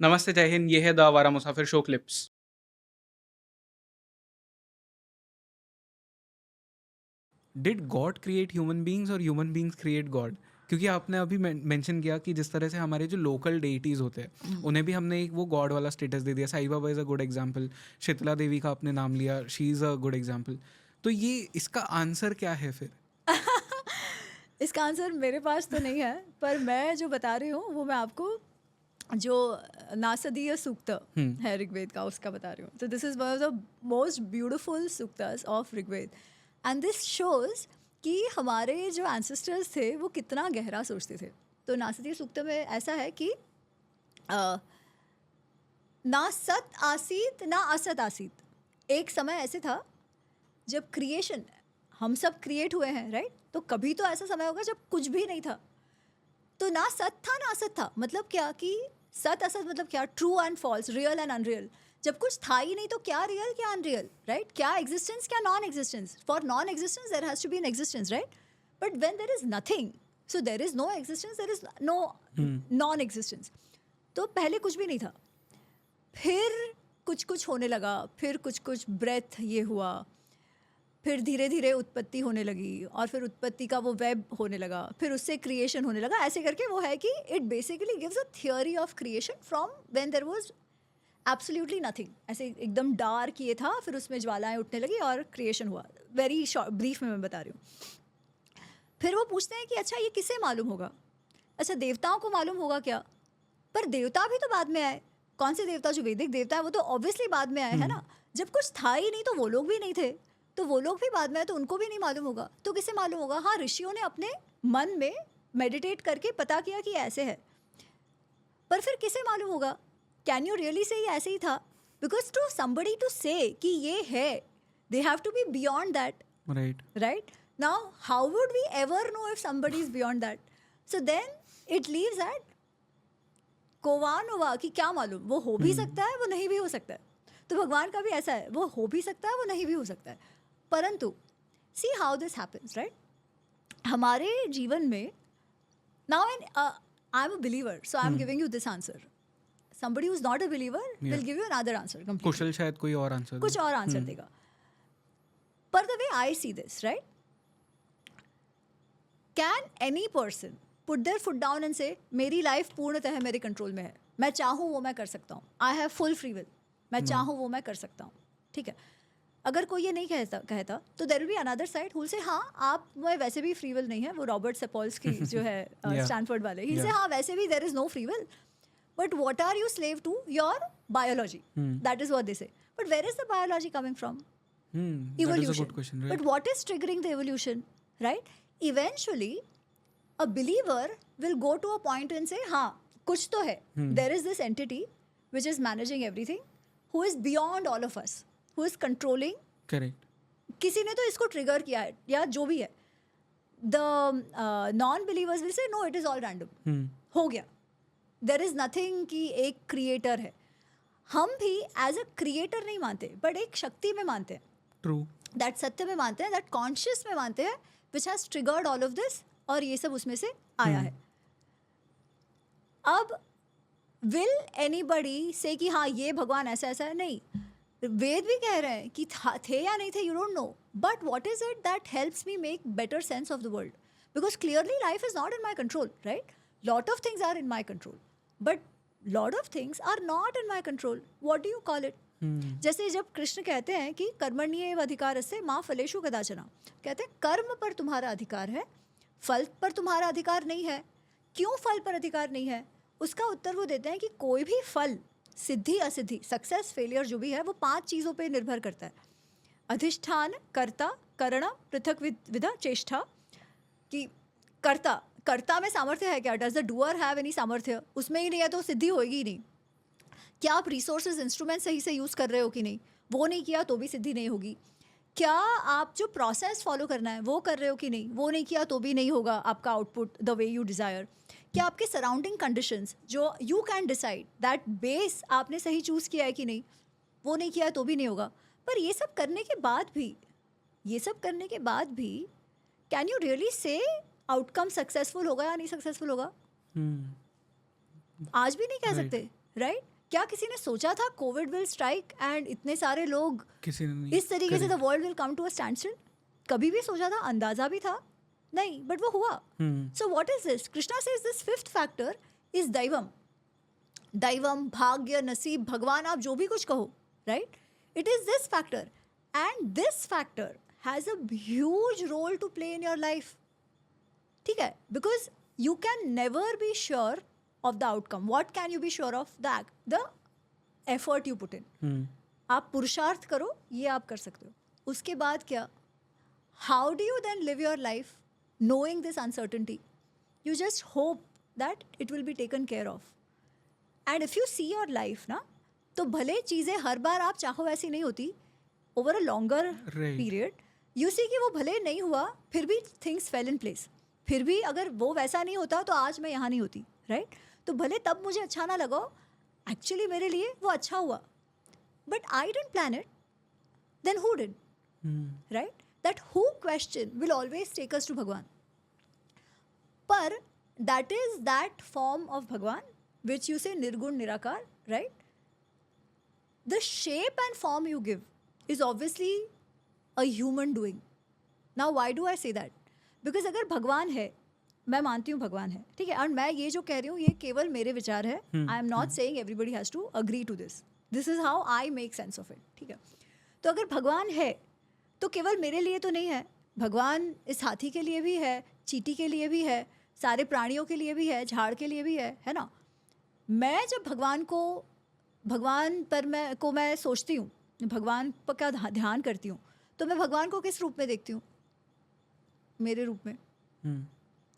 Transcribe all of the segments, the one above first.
नमस्ते, जय हिंद, ये है द आवारा मुसाफिर show clips. Did God create human beings और ह्यूमन बीइंग्स क्रिएट गॉड? क्योंकि आपने अभी मेंशन किया कि जिस तरह से हमारे जो लोकल डेटीज़ होते हैं उन्हें भी हमने एक वो गॉड वाला स्टेटस दे दिया। Sai Baba is a good example, Sheetla Devi का आपने नाम लिया, she is a good example. तो ये इसका आंसर क्या है फिर? इसका आंसर मेरे पास तो नहीं है, पर मैं जो बता रही हूँ वो मैं आपको जो नासदीय सूक्त हम्म। है ऋग्वेद का उसका बता रही हूँ। तो this is one of the most beautiful suktas of Rigveda and this shows कि हमारे जो एंसेस्टर्स थे वो कितना गहरा सोचते थे। तो नासदीय सूक्त में ऐसा है कि अ, ना सत आसीत ना असत आसीत। एक समय ऐसे था जब क्रिएशन, हम सब क्रिएट हुए हैं राइट, तो कभी तो ऐसा समय होगा जब कुछ भी नहीं था। तो ना सत था ना असत था, मतलब क्या कि सत असत मतलब क्या, true and false, real and unreal. जब कुछ था ही नहीं तो क्या रियल क्या अनरियल, राइट? क्या एग्जिस्टेंस क्या non existence? For non existence there has to be an existence, right? But when there is nothing, so there is no existence, there is no non existence. तो पहले कुछ भी नहीं था, फिर कुछ कुछ होने लगा, फिर कुछ कुछ ब्रेथ ये हुआ, फिर धीरे धीरे उत्पत्ति होने लगी और फिर उत्पत्ति का वो वेब होने लगा, फिर उससे क्रिएशन होने लगा। ऐसे करके वो है कि it basically gives a theory of creation from when there was absolutely nothing, ऐसे एकदम डार्क ये था, फिर उसमें ज्वालाएं उठने लगी और क्रिएशन हुआ। वेरी शॉर्ट ब्रीफ में मैं बता रही हूँ। फिर वो पूछते हैं कि अच्छा ये किसे मालूम होगा? अच्छा देवताओं को मालूम होगा क्या? पर देवता भी तो बाद में आए। कौन से देवता? जो वैदिक देवता है वो तो ऑब्वियसली बाद में आए, है ना? जब कुछ था ही नहीं तो वो लोग भी नहीं थे, तो वो लोग भी बाद में आए, तो उनको भी नहीं मालूम होगा। तो किसे मालूम होगा? हाँ, ऋषियों ने अपने मन में मेडिटेट करके पता किया कि ऐसे है। पर फिर किसे मालूम होगा? कैन यू रियली से ये ऐसे ही था? बिकॉज टू समबडी टू से कि ये है, they have to be beyond that, right. right? Now how would we ever know if somebody is beyond that? So then it leaves at कोवानोवा कि क्या मालूम, वो हो भी सकता है, वो नहीं भी हो सकता है। तो भगवान का भी ऐसा है, वो हो भी सकता है, वो नहीं भी हो सकता है। परंतु see how this happens, right? हमारे जीवन में now and I am a believer, so I am giving you this answer. somebody who's not a believer Yeah. will give you another answer completely, कुशल शायद कोई और आंसर कुछ और answer देगा। पर the way I see this, right, can any person put there foot down and से मेरी life पूर्णतः मेरे कंट्रोल में है, मैं चाहूँ वो मैं कर सकता हूँ, I have full free will, मैं चाहूँ वो मैं कर सकता हूँ, ठीक है? अगर कोई ये नहीं कहता तो there will be another side who say हाँ आप में वैसे भी फ्री विल नहीं है। वो रॉबर्ट सेपोल्स्की जो है Yeah. स्टैनफोर्ड वाले, ही से Yeah. हाँ वैसे भी there is no free will, but what are you slave to? Your biology, that is what they say. But where is the biology coming from? That is a good Evolution. question, But right? what is triggering the evolution, right? Eventually a believer will go to a point and say हाँ कुछ तो है, there is this entity which is managing everything, who is beyond all of us, who is controlling. Correct. किसी ने तो इसको trigger किया है या जो भी है। The non believers will say no it is all random, हो गया, देर इज नथिंग कि एक क्रिएटर है। हम भी एज अ क्रिएटर नहीं मानते, बट एक शक्ति में मानते हैं, True. दैट सत्य में मानते हैं, दैट कॉन्शियस में मानते हैं, which has triggered all of this, और ये सब उसमें से आया है। अब विल एनीबडी से कि हाँ ये भगवान ऐसा ऐसा है? नहीं, वेद भी कह रहे हैं कि थे या नहीं थे, you don't know, but what is it that helps me make better sense of the world? Because clearly life is not in my control, right? Lot of things are in my control, but lot of things are not in my control. What do you call it? जैसे जब कृष्ण कहते हैं कि कर्मण्येव अधिकारस्य मा फलेषु कदाचन, कहते हैं कर्म पर तुम्हारा अधिकार है, फल पर तुम्हारा अधिकार नहीं है। क्यों फल पर अधिकार नहीं है? उसका उत्तर वो देते हैं कि कोई भी फल, सिद्धि असिद्धि, सक्सेस फेलियर जो भी है, वो 5 चीज़ों पे निर्भर करता है। अधिष्ठान, कर्ता, करण, पृथक विधा, चेष्टा। कि कर्ता, कर्ता में सामर्थ्य है क्या? Does the doer have any सामर्थ्य? उसमें ही नहीं है तो सिद्धि होएगी ही नहीं। क्या आप रिसोर्सेज इंस्ट्रूमेंट सही से यूज़ कर रहे हो कि नहीं? वो नहीं किया तो भी सिद्धि नहीं होगी। क्या आप जो प्रोसेस फॉलो करना है वो कर रहे हो कि नहीं? वो नहीं किया तो भी नहीं होगा आपका output the way you desire. क्या आपके सराउंडिंग कंडीशंस जो you can decide that base आपने सही चूज़ किया है कि नहीं? वो नहीं किया तो भी नहीं होगा। पर ये सब करने के बाद भी, ये सब करने के बाद भी, can you really say outcome successful होगा या नहीं सक्सेसफुल होगा? आज भी नहीं कह Right. सकते, राइट? क्या किसी ने सोचा था कोविड विल स्ट्राइक एंड इतने सारे लोग किसी ने नहीं, इस तरीके से the world will come to a standstill? कभी भी सोचा था? अंदाजा भी था? नहीं, बट वो हुआ. So what is this? Krishna says this fifth factor is daivam. दैवम, भाग्य, नसीब, भगवान, आप जो भी कुछ कहो, right? It is this factor and this factor has a huge role to play in your life. ठीक है? Because you can never be sure of the outcome. What can you be sure of? The effort you put in. आप पुरुषार्थ करो, ये आप कर सकते हो. उसके बाद क्या? How do you then live your life knowing this uncertainty? You just hope that it will be taken care of. And if you see your life ना, तो भले चीज़ें हर बार आप चाहो वैसी नहीं होती, over a longer period, you see कि वो भले नहीं हुआ, फिर भी things fell in place. फिर भी अगर वो वैसा नहीं होता तो आज मैं यहाँ नहीं होती, right? तो भले तब मुझे अच्छा ना लगा, actually मेरे लिए वो अच्छा हुआ. But I didn't plan it. Then who did? Right? That who question will always take us to Bhagwan. Par that is that form of Bhagwan which you say Nirgun Nirakar, right? The shape and form you give is obviously a human doing. Now why do I say that? Because अगर भगवान है, मैं मानती हूँ भगवान है, ठीक है, और मैं ये जो कह रही हूँ ये केवल मेरे विचार है. I am not saying everybody has to agree to this. This is how I make sense of it. ठीक है? तो अगर भगवान है तो केवल मेरे लिए तो नहीं है. भगवान इस हाथी के लिए भी है, चींटी के लिए भी है, सारे प्राणियों के लिए भी है, झाड़ के लिए भी है ना? मैं जब भगवान पर मैं सोचती हूँ, भगवान पर का ध्यान करती हूँ, तो मैं भगवान को किस रूप में देखती हूँ? मेरे रूप में,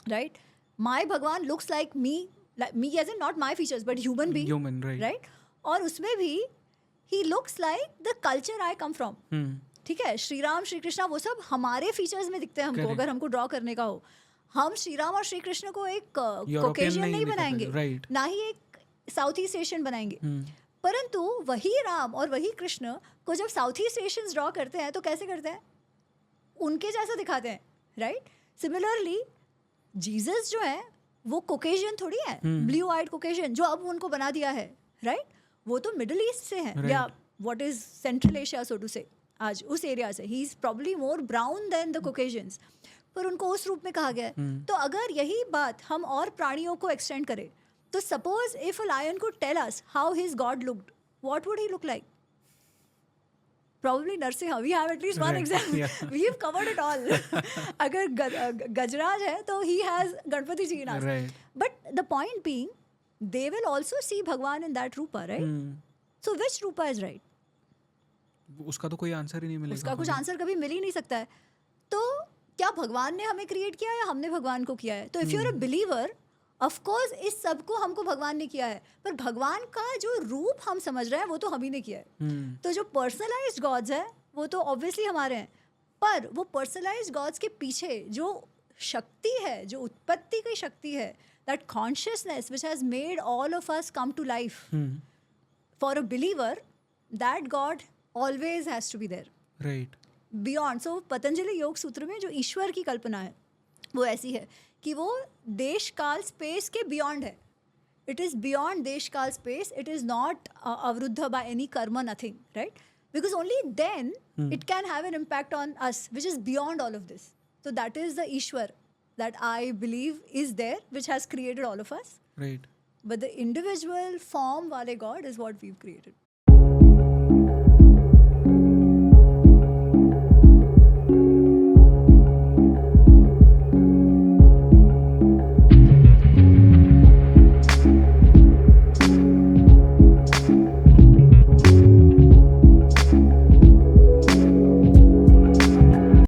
right? My Bhagwan looks like me as in not my features but human being, right? और उसमें भी he looks like the culture I come from. ठीक है? श्री राम, श्री कृष्णा, वो सब हमारे फीचर्स में दिखते हैं हमको. अगर हमको ड्रॉ करने का हो, हम श्री राम और श्री कृष्ण को एक कॉकेशियन नहीं बनाएंगे, ना ही एक साउथ ईस्ट एशियन बनाएंगे. परंतु वही राम और वही कृष्ण को जब साउथ ईस्ट एशियंस ड्रॉ करते हैं तो कैसे करते हैं? उनके जैसा दिखाते हैं, राइट? सिमिलरली जीसस जो है वो कॉकेशियन थोड़ी है, ब्लू आइड कॉकेशियन, जो अब उनको बना दिया है, राइट? वो तो मिडिल ईस्ट से है, या what is central Asia, so to say, आज उस एरिया से. He is probably more brown than the Caucasians, पर उनको उस रूप में कहा गया है. तो अगर यही बात हम और प्राणियों को एक्सटेंड करें, तो suppose if a lion could tell us how his god looked, what would he look like? Probably Narsimha. We have at least one example. Yeah. We've covered it all. अगर गजराज है तो he has Ganpati ji in us. Right. But the point being, they will also see भगवान in that Rupa, right? So which Rupa is right? उसका तो कोई answer ही नहीं मिलेगा. उसका कुछ आंसर कभी मिल ही नहीं सकता है. तो क्या भगवान ने हमें क्रिएट किया है या हमने भगवान को किया है? तो if you are a believer, of course इस सब को हमको भगवान ने किया है, पर भगवान का जो रूप हम समझ रहे हैं वो तो हम ही ने किया है. तो जो पर्सनलाइज्ड गॉड्स है वो तो ऑब्वियसली हमारे हैं, पर वो पर्सनलाइज्ड गॉड्स के पीछे जो शक्ति है, जो उत्पत्ति की शक्ति है, that consciousness which has made all of us come to life, for a believer that God always has to be there, right? Beyond. So Patanjali Yoga Sutra में जो ईश्वर की कल्पना है वो ऐसी है कि वो देश काल स्पेस के बियॉन्ड है. It is beyond desh kaal space. It is not अवरुद्ध by any karma, nothing, right? Because only then it can have an impact on us which is beyond all of this. So that is the Ishwar that I believe is there, which has created all of us. Right. But the individual form wale God is what we've created.